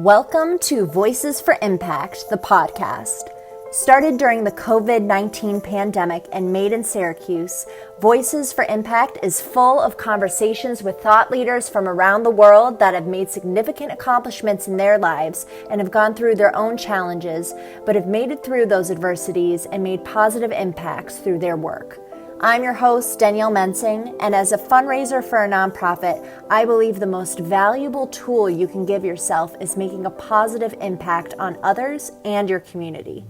Welcome to Voices for Impact, the podcast. Started during the COVID-19 pandemic and made in Syracuse, Voices for Impact is full of conversations with thought leaders from around the world that have made significant accomplishments in their lives and have gone through their own challenges, but have made it through those adversities and made positive impacts through their work. I'm your host, Danielle Mensing, and as a fundraiser for a nonprofit, I believe the most valuable tool you can give yourself is making a positive impact on others and your community.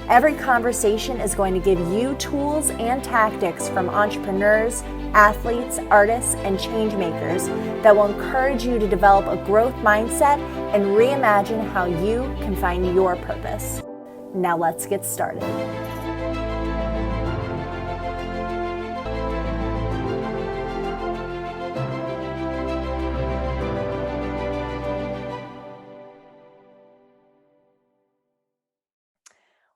Every conversation is going to give you tools and tactics from entrepreneurs, athletes, artists, and change makers that will encourage you to develop a growth mindset and reimagine how you can find your purpose. Now let's get started.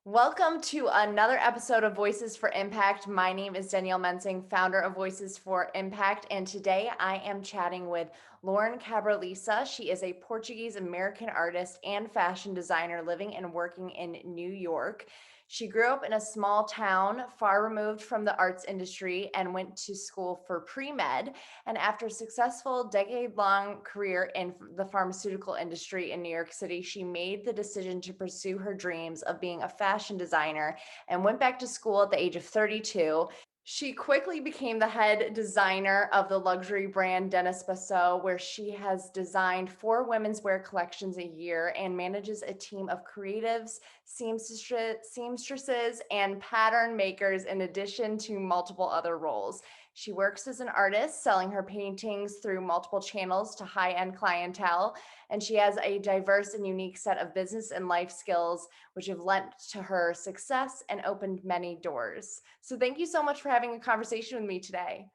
Welcome to another episode of Voices for Impact. My name is Danielle Mensing, founder of Voices for Impact, and today I am chatting with Laurin Cabralissa. She is a Portuguese-American artist and fashion designer living and working in New York. She grew up in a small town far removed from the arts industry and went to school for pre-med. And after a successful decade-long career in the pharmaceutical industry in New York City, she made the decision to pursue her dreams of being a fashion designer and went back to school at the age of 32. She quickly became the head designer of the luxury brand Basso, where she has designed 4 women's wear collections a year and manages a team of creatives, seamstresses, and pattern makers in addition to multiple other roles. She works as an artist, selling her paintings through multiple channels to high-end clientele, and she has a diverse and unique set of business and life skills, which have lent to her success and opened many doors. So thank you so much for having a conversation with me today.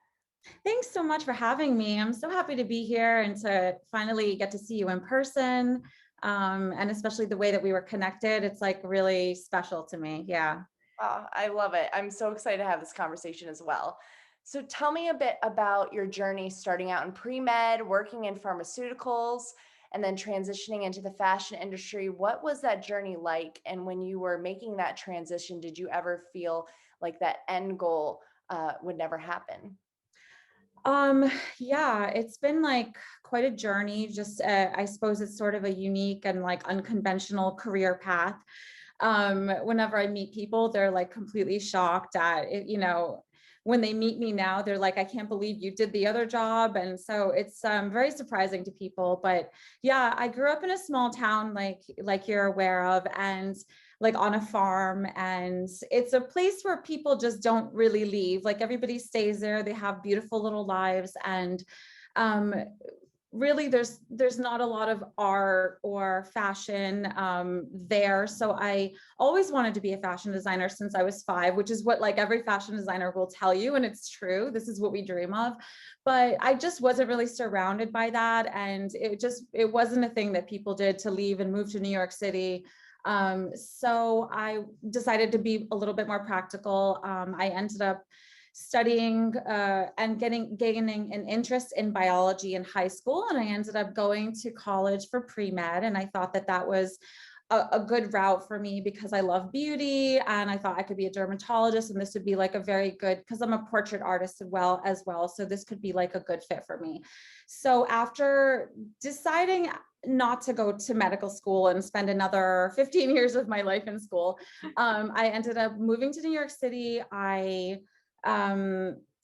Thanks so much for having me. I'm so happy to be here and to finally get to see you in person. And especially the way that we were connected, it's like really special to me. Yeah. Oh, I love it. I'm so excited to have this conversation as well. So tell me a bit about your journey starting out in pre-med, working in pharmaceuticals, and then transitioning into the fashion industry. What was that journey like? And when you were making that transition, did you ever feel like that end goal would never happen? Yeah, it's been like quite a journey. Just I suppose it's sort of a unique and like unconventional career path. Whenever I meet people, they're like completely shocked at it, when they meet me now, they're like, I can't believe you did the other job. And so it's very surprising to people. But yeah, I grew up in a small town, like you're aware of, and like on a farm. And it's a place where people just don't really leave. Like everybody stays there. They have beautiful little lives. And um, really there's not a lot of art or fashion there. So I always wanted to be a fashion designer since I was 5, which is what like every fashion designer will tell you, and it's true. This is what we dream of. But I just wasn't really surrounded by that, and it wasn't a thing that people did to leave and move to New York City. So I decided to be a little bit more practical. I ended up studying and gaining an interest in biology in high school, and I ended up going to college for pre-med, and I thought that was a good route for me because I love beauty, and I thought I could be a dermatologist, and this would be like a very good, because I'm a portrait artist as well, so this could be like a good fit for me. So after deciding not to go to medical school and spend another 15 years of my life in school, I ended up moving to New York City. I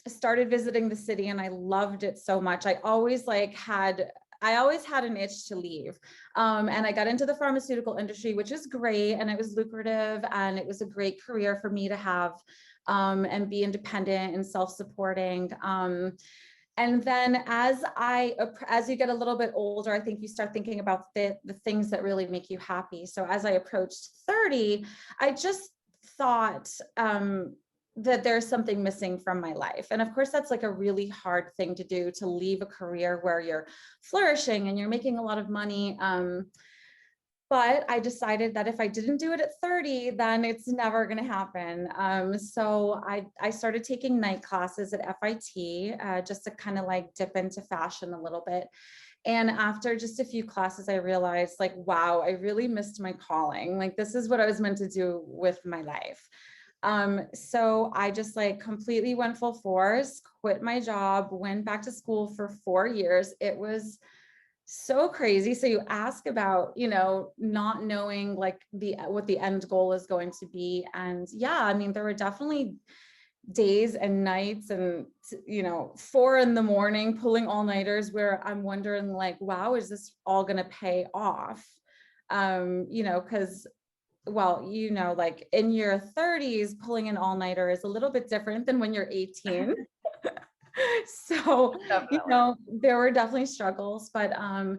started visiting the city, and I loved it so much. I always had an itch to leave. And I got into the pharmaceutical industry, which is great. And it was lucrative, and it was a great career for me to have, and be independent and self-supporting. And then as you get a little bit older, I think you start thinking about the things that really make you happy. So as I approached 30, I just thought, that there's something missing from my life. And of course, that's like a really hard thing to do, to leave a career where you're flourishing and you're making a lot of money. But I decided that if I didn't do it at 30, then it's never going to happen. So I started taking night classes at FIT, just to kind of like dip into fashion a little bit. And after just a few classes, I realized like, wow, I really missed my calling. Like, this is what I was meant to do with my life. So I just like completely went full force, quit my job, went back to school for 4 years. It was so crazy. So you ask about, not knowing like what the end goal is going to be. And yeah, I mean, there were definitely days and nights and 4 a.m. pulling all-nighters where I'm wondering like, wow, is this all going to pay off? Because like in your 30s, pulling an all-nighter is a little bit different than when you're 18. So, Definitely. there were definitely struggles, but, I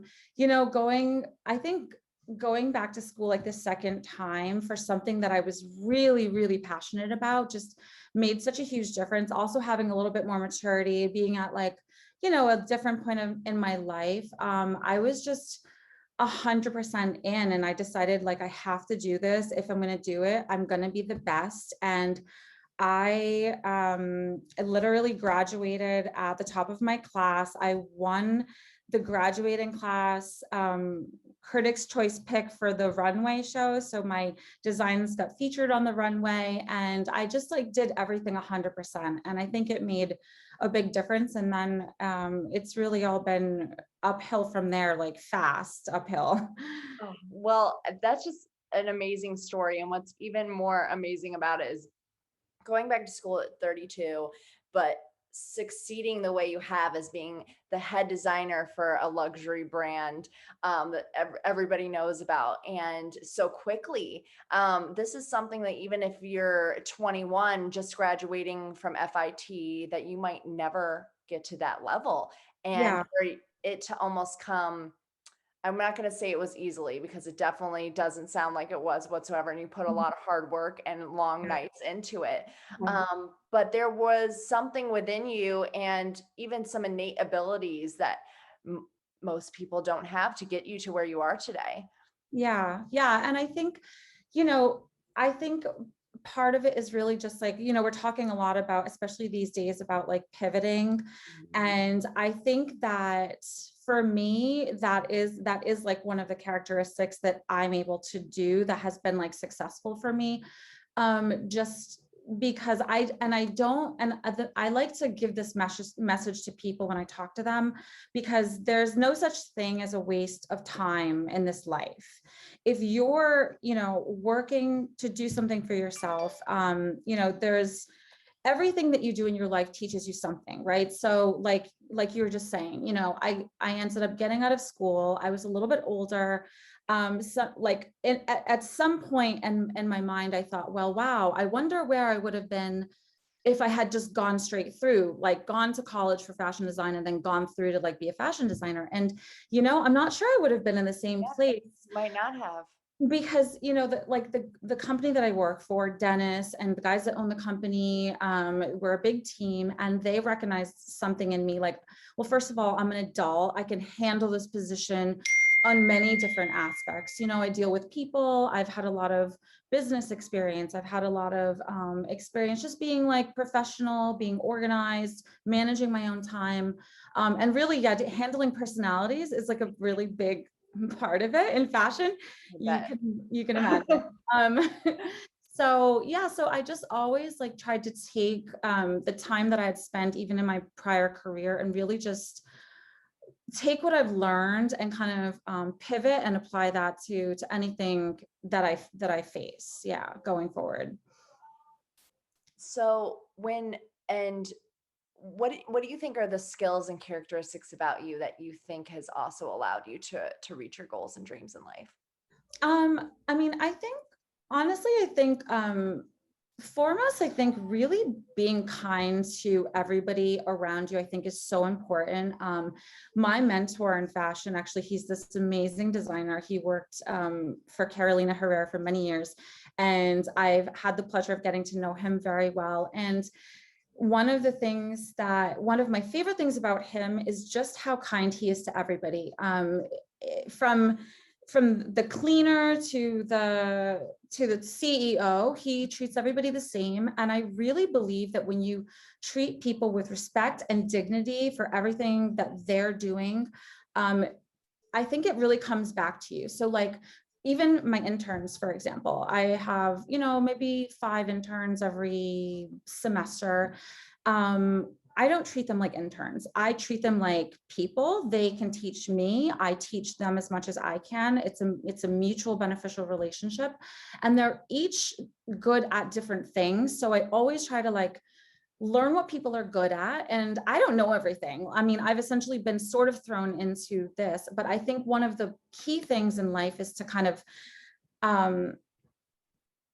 think going back to school like the second time for something that I was really, really passionate about just made such a huge difference. Also having a little bit more maturity, being at like, a different point in my life. I was just 100% in, and I decided like, I have to do this. If I'm going to do it, I'm going to be the best. And I literally graduated at the top of my class. I won the graduating class Critics' Choice pick for the runway show. So my designs got featured on the runway, and I just like did everything 100%. And I think it made a big difference. And then it's really all been uphill from there, like fast uphill. Oh, well, that's just an amazing story. And what's even more amazing about it is going back to school at 32, but succeeding the way you have as being the head designer for a luxury brand that everybody knows about, and so quickly. This is something that even if you're 21, just graduating from FIT, that you might never get to that level. And Yeah. for it to almost come, I'm not going to say it was easily, because it definitely doesn't sound like it was whatsoever. And you put a lot of hard work and long nights into it. But there was something within you and even some innate abilities that most people don't have to get you to where you are today. Yeah. Yeah. And you know, I think part of it is really just like, we're talking a lot about, especially these days, about like pivoting. And I think that for me, that is like one of the characteristics that I'm able to do that has been like successful for me. Just because I like to give this message to people when I talk to them, because there's no such thing as a waste of time in this life. If you're, working to do something for yourself, there's everything that you do in your life teaches you something, right? So like you were just saying, I ended up getting out of school. I was a little bit older. So like at some point in my mind, I thought, well, wow, I wonder where I would have been if I had just gone straight through, like gone to college for fashion design and then gone through to like be a fashion designer. And, I'm not sure I would have been in the same place, Might not have. because the company that I work for, Dennis and the guys that own the company, we're a big team, and they recognized something in me, like, well, first of all, I'm an adult, I can handle this position on many different aspects. I deal with people, I've had a lot of business experience, I've had a lot of experience just being like professional, being organized, managing my own time, and really, yeah, handling personalities is like a really big part of it in fashion. You can imagine. So yeah, so I just always like tried to take the time that I had spent even in my prior career and really just take what I've learned and kind of pivot and apply that to anything that I face, yeah, going forward. So what do you think are the skills and characteristics about you that you think has also allowed you to reach your goals and dreams in life? I mean, honestly, I think foremost, I think really being kind to everybody around you, I think is so important. My mentor in fashion, actually, he's this amazing designer. He worked for Carolina Herrera for many years, and I've had the pleasure of getting to know him very well. And one of my favorite things about him is just how kind he is to everybody. From the cleaner to the CEO, he treats everybody the same. And I really believe that when you treat people with respect and dignity for everything that they're doing, I think it really comes back to you. So like, even my interns, for example, I have, maybe 5 interns every semester. I don't treat them like interns. I treat them like people. They can teach me. I teach them as much as I can. It's a mutual beneficial relationship, and they're each good at different things. So I always try to like learn what people are good at. And I don't know everything. I mean, I've essentially been sort of thrown into this, but I think one of the key things in life is to kind of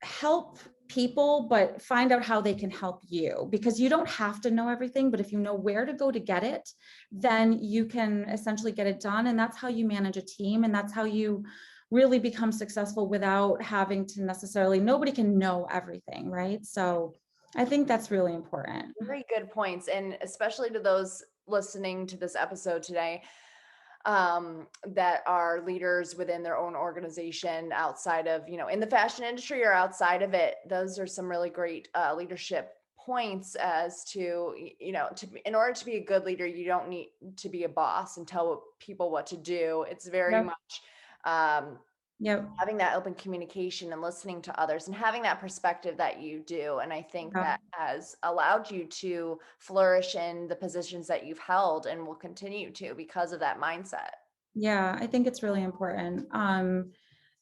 help people, but find out how they can help you, because you don't have to know everything, but if you know where to go to get it, then you can essentially get it done. And that's how you manage a team. And that's how you really become successful without having to necessarily, nobody can know everything, right? So I think that's really important. Very good points. And especially to those listening to this episode today, that are leaders within their own organization outside of, in the fashion industry or outside of it. Those are some really great leadership points as to, in order to be a good leader, you don't need to be a boss and tell people what to do. It's very Yep. much Yep. having that open communication and listening to others and having that perspective that you do. And I think Yeah. that has allowed you to flourish in the positions that you've held and will continue to because of that mindset. Yeah, I think it's really important.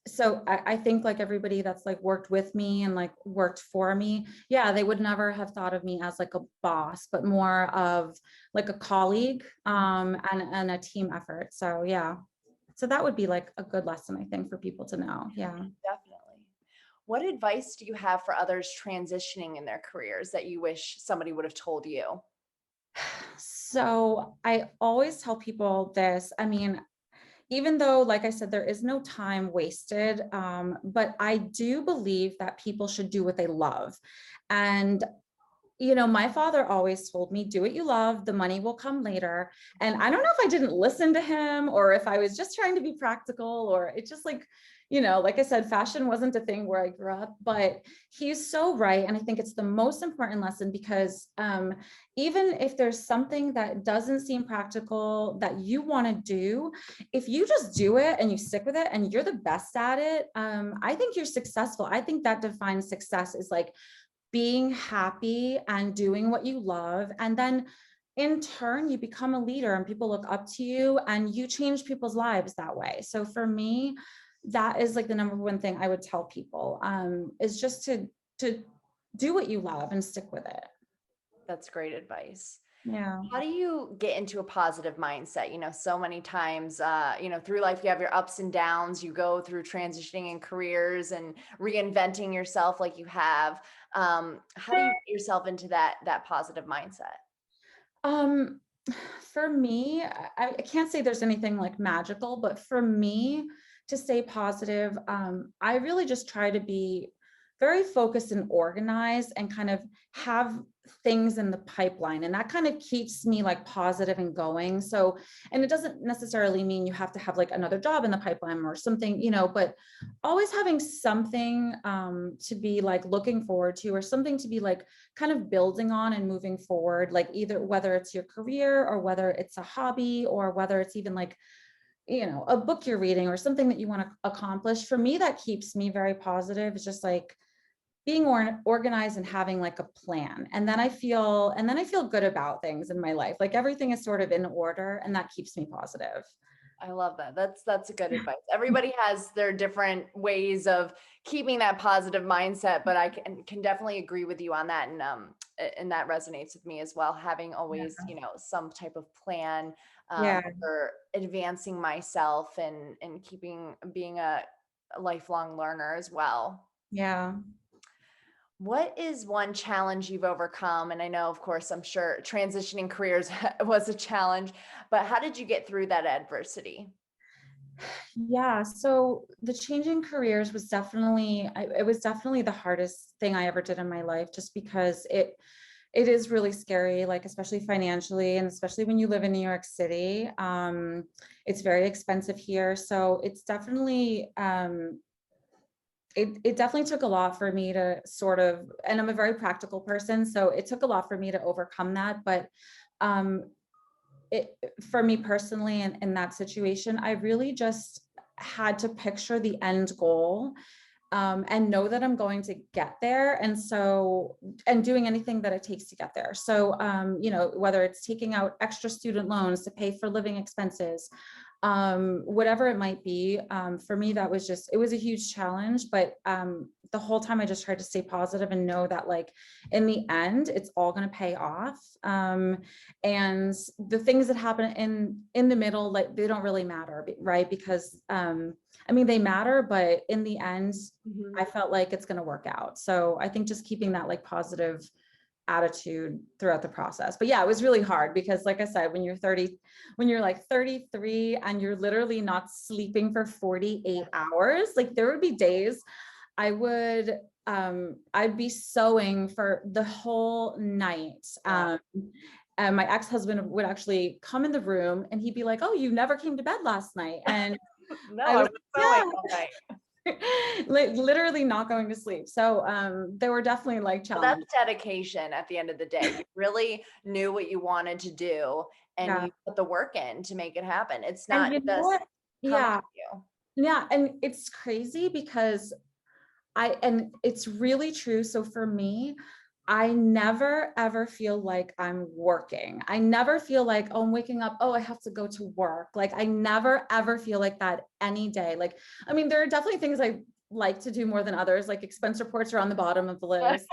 So I think like everybody that's like worked with me and like worked for me, yeah, they would never have thought of me as like a boss, but more of like a colleague, and a team effort. So yeah. So that would be like a good lesson, I think, for people to know. Yeah. Definitely. What advice do you have for others transitioning in their careers that you wish somebody would have told you? So I always tell people this. I mean, even though, like I said, there is no time wasted, but I do believe that people should do what they love. And my father always told me, do what you love, the money will come later. And I don't know if I didn't listen to him or if I was just trying to be practical, or it just like, like I said, fashion wasn't a thing where I grew up, but he's so right. And I think it's the most important lesson because even if there's something that doesn't seem practical that you want to do, if you just do it and you stick with it and you're the best at it, I think you're successful. I think that defines success is like being happy and doing what you love. And then in turn, you become a leader and people look up to you and you change people's lives that way. So for me, that is like the number one thing I would tell people, is just to do what you love and stick with it. That's great advice. Yeah. How do you get into a positive mindset? So many times, through life, you have your ups and downs, you go through transitioning in careers and reinventing yourself like you have. How do you get yourself into that positive mindset? Um, for me, I can't say there's anything like magical, but for me to stay positive, I really just try to be very focused and organized and kind of have things in the pipeline. And that kind of keeps me like positive and going. So, and it doesn't necessarily mean you have to have like another job in the pipeline or something, but always having something to be like looking forward to, or something to be like kind of building on and moving forward, like either whether it's your career or whether it's a hobby or whether it's even like a book you're reading or something that you want to accomplish. For me, that keeps me very positive. It's just like being organized and having like a plan. And then I feel good about things in my life. Like everything is sort of in order and that keeps me positive. I love that. That's a good advice. Everybody has their different ways of keeping that positive mindset, but I can definitely agree with you on that. And that resonates with me as well. Having always, some type of plan Yeah. for advancing myself and being a lifelong learner as well. Yeah. What is one challenge you've overcome? And I know, of course, I'm sure transitioning careers was a challenge, but how did you get through that adversity? Yeah. So the changing careers was definitely, it was definitely the hardest thing I ever did in my life, just because it is really scary, like especially financially, and especially when you live in New York City. It's very expensive here. So it's definitely, it definitely took a lot for me to sort of, and I'm a very practical person, so it took a lot for me to overcome that. But for me personally, in that situation, I really just had to picture the end goal, and know that I'm going to get there. And so, and doing anything that it takes to get there. So, whether it's taking out extra student loans to pay for living expenses, whatever it might be, for me, that was just, it was a huge challenge, but, the whole time I just tried to stay positive and know that, like, in the end, it's all going to pay off. And the things that happen in the middle, like, they don't really matter, right? Because, they matter, but in the end, I felt like it's going to work out. So I think just keeping that, like, positive attitude throughout the process. But yeah, it was really hard because, like I said, when you're like 33 and you're literally not sleeping for 48 hours, like, there would be days I'd be sewing for the whole night. And my ex-husband would actually come in the room and he'd be like, "Oh, you never came to bed last night." And No, I I was was like, sewing all night. like, literally not going to sleep. So there were definitely, like, Well, challenges. that's dedication at the end of the day. You really knew what you wanted to do and Yeah. you put the work in to make it happen. It's And not you know just what? coming Yeah. to you. Yeah. And it's crazy because and it's really true. So for me, I never ever feel like I'm working. I never feel like, oh, I'm waking up, oh, I have to go to work. Like, I never ever feel like that any day. Like, there are definitely things I like to do more than others, like expense reports are on the bottom of the list,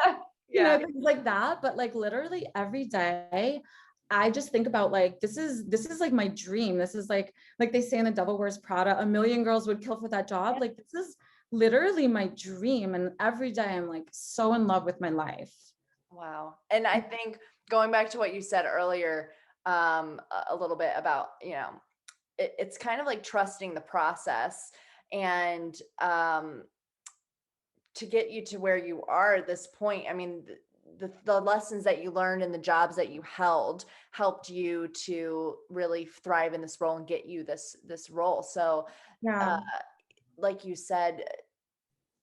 Yeah. things like that. But, like, literally every day, I just think about, like, this is like my dream. This is like they say in The Devil Wears Prada, a million girls would kill for that job. Yeah. Like, this is literally my dream. And every day I'm, like, so in love with my life. Wow. And I think going back to what you said earlier, a little bit about, it's kind of like trusting the process and to get you to where you are at this point. I mean, the lessons that you learned and the jobs that you held helped you to really thrive in this role and get you this role. So, Yeah. like you said,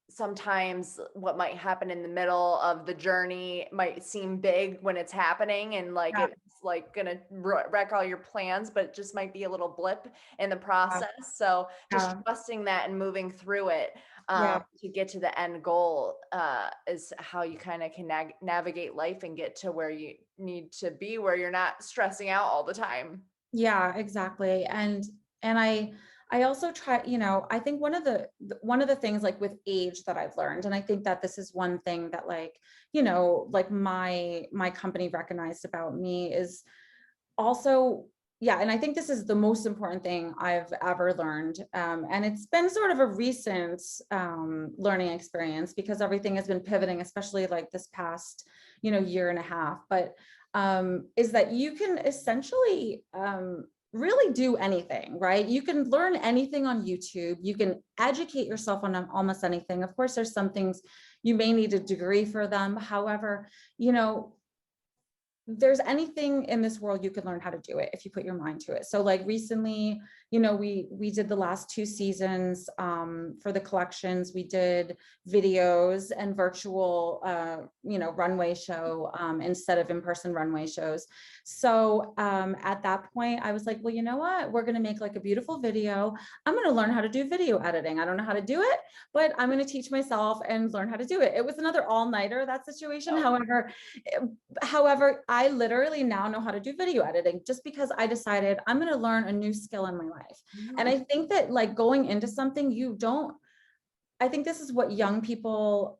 sometimes what might happen in the middle of the journey might seem big when it's happening and like Yeah. it's like gonna wreck all your plans, but it just might be a little blip in the Yeah. process. So just Yeah. trusting that and moving through it Yeah. to get to the end goal is how you kind of can navigate life and get to where you need to be, where you're not stressing out all the time. Yeah, exactly. And I also try, I think one of the things, like, with age that I've learned, and I think that this is one thing that, like, like my company recognized about me is also, yeah, and I think this is the most important thing I've ever learned. And it's been sort of a recent learning experience because everything has been pivoting, especially like this past, year and a half. But is that you can essentially really do anything, right? You can learn anything on YouTube. You can educate yourself on almost anything. Of course, there's some things you may need a degree for them. However, there's anything in this world you can learn how to do it if you put your mind to it. So, like, recently, we did the last 2 seasons for the collections. We did videos and virtual runway show instead of in-person runway shows. So at that point I was like, well, you know what, we're going to make, like, a beautiful video. I'm going to learn how to do video editing. I don't know how to do it, but I'm going to teach myself and learn how to do it. It was another all-nighter, that situation. However, I literally now know how to do video editing just because I decided I'm going to learn a new skill in my life. And I think that, like, going into something I think this is what young people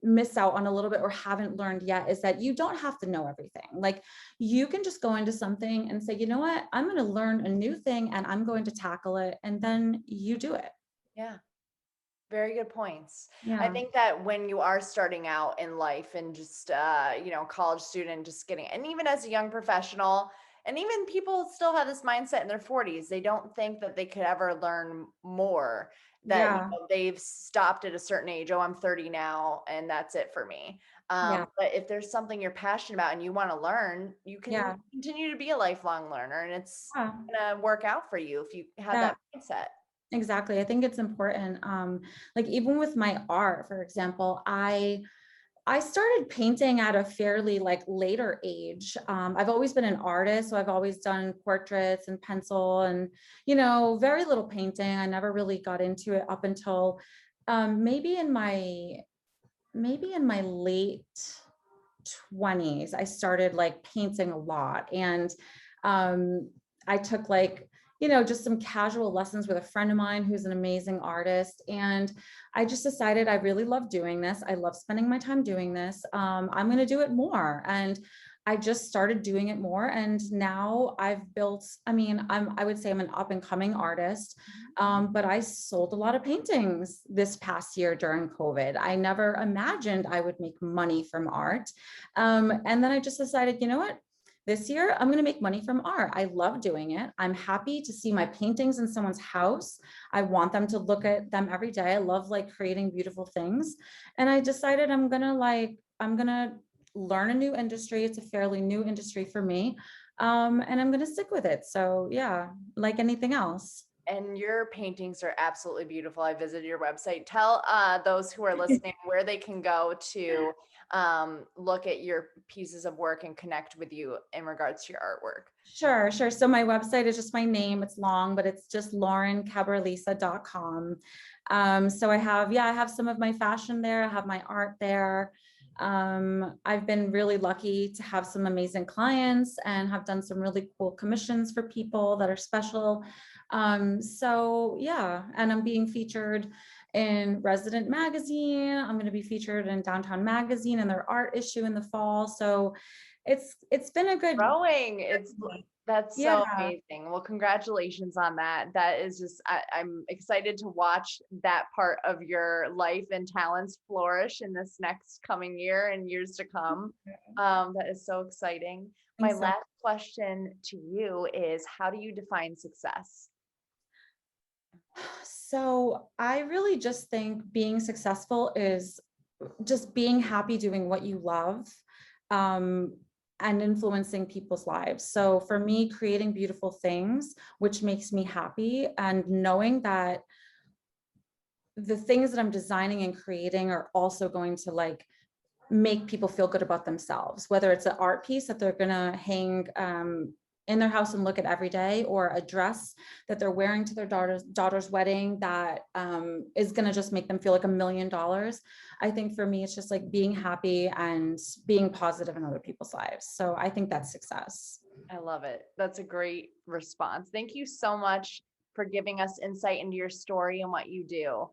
miss out on a little bit or haven't learned yet, is that you don't have to know everything. Like, you can just go into something and say, you know what, I'm going to learn a new thing and I'm going to tackle it. And then you do it. Yeah. Very good points. I Yeah. think that when you are starting out in life and just, college student, just getting, and even as a young professional, and even people still have this mindset in their 40s, they don't think that they could ever learn more, that Yeah. they've stopped at a certain age. Oh, I'm 30 now, and that's it for me. Yeah. But if there's something you're passionate about and you want to learn, you can Yeah. continue to be a lifelong learner, and it's Yeah. gonna work out for you if you have Yeah. that mindset. Exactly. I think it's important. Like, even with my art, for example, I started painting at a fairly like later age. I've always been an artist, so I've always done portraits and pencil and, very little painting. I never really got into it up until maybe in my late 20s. I started like painting a lot, and I took like, just some casual lessons with a friend of mine who's an amazing artist. And I just decided I really love doing this. I love spending my time doing this. I'm going to do it more. And I just started doing it more. And now I've built, I would say I'm an up and coming artist. But I sold a lot of paintings this past year during COVID. I never imagined I would make money from art. And then I just decided, you know what? This year, I'm going to make money from art. I love doing it. I'm happy to see my paintings in someone's house. I want them to look at them every day. I love like creating beautiful things. And I decided I'm going to learn a new industry. It's a fairly new industry for me. And I'm going to stick with it. So yeah, like anything else. And your paintings are absolutely beautiful. I visited your website. Tell those who are listening where they can go to look at your pieces of work and connect with you in regards to your artwork. Sure. So my website is just my name. It's long, but it's just laurincabralisa.com. So I have some of my fashion there. I have my art there. I've been really lucky to have some amazing clients and have done some really cool commissions for people that are special. So yeah, and I'm being featured in Resident Magazine. I'm going to be featured in Downtown Magazine and their art issue in the fall. So it's been a good growing. That's so yeah. amazing. Well, congratulations on that. That is just, I'm excited to watch that part of your life and talents flourish in this next coming year and years to come. That is so exciting. My last question to you is, how do you define success? So I really just think being successful is just being happy doing what you love. And influencing people's lives. So for me, creating beautiful things, which makes me happy, and knowing that the things that I'm designing and creating are also going to like make people feel good about themselves, whether it's an art piece that they're going to hang in their house and look at every day, or a dress that they're wearing to their daughter's wedding that is going to just make them feel like $1 million. I think for me, it's just like being happy and being positive in other people's lives. So I think that's success. I love it. That's a great response. Thank you so much for giving us insight into your story and what you do.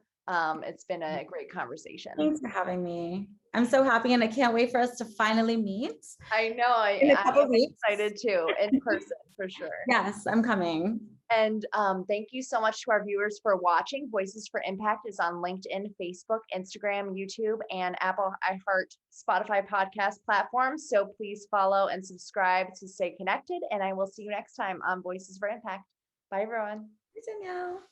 It's been a great conversation. Thanks for having me. I'm so happy, and I can't wait for us to finally meet. I know. I'm excited too, in person for sure. Yes, I'm coming. And thank you so much to our viewers for watching. Voices for Impact is on LinkedIn, Facebook, Instagram, YouTube, and Apple, iHeart, Spotify podcast platforms. So please follow and subscribe to stay connected. And I will see you next time on Voices for Impact. Bye, everyone. Bye, Danielle.